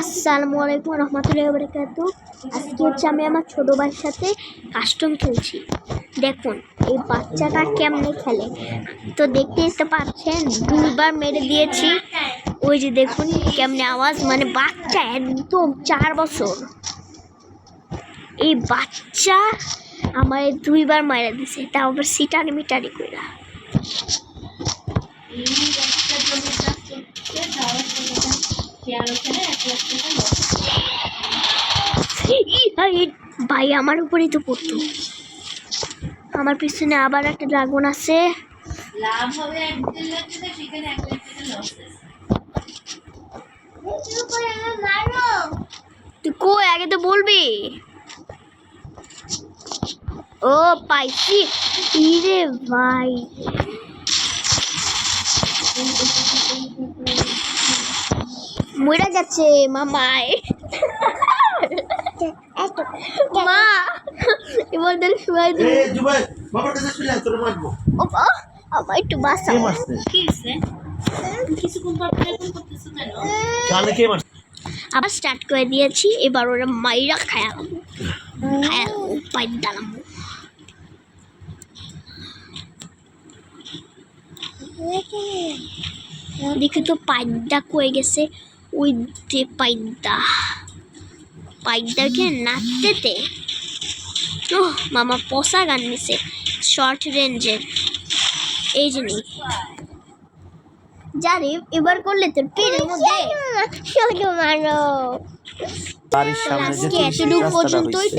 আসসালামু আলাইকুম রহমতুল্লাহি ওয়া বারাকাতুহু। আজকে হচ্ছে আমি আমার ছোট ভাইয়ের সাথে কাস্টম খেলছি। দেখুন এই বাচ্চাটা কেমনে খেলে, তো দেখতেই তো পাচ্ছেন, দুইবার মেরে দিয়েছি। ওই যে দেখুন কেমনে আওয়াজ, মানে বাচ্চা একদম 4 বছর। এই বাচ্চা আমার দুইবার মারা দিছে, তাও আবার সিটারি মিটারি কইরা। ভাই আমার উপরেই তো পড়তো। আমার পিছনে আবার একটা ড্রাগন আছে। লাভ হবে 1.5 লাখ টাকা, সেখানে 1 লাখ টাকা লস আছে। তুই কই আগে তো বলবি। ও পাইছি, ইরে ভাই মরে যাচ্ছে মামায়। মা এবার দেখ শুয়াই দিই। আমার একটু বাসা আবার স্টার্ট করে দিয়েছি। এবার ওরা মাইরা খায়ালাম পাইপ দাঁড়াম। দেখি তো পাইপটা কয়ে গেছে। ওই যে পাইপটাকে নাচতেতে ও মামা পশা গান নিছে শর্ট রেঞ্জের। এই জিনিস জানি এবার করলে তোর পেটের মধ্যে মারো। এতটুকু পর্যন্তই।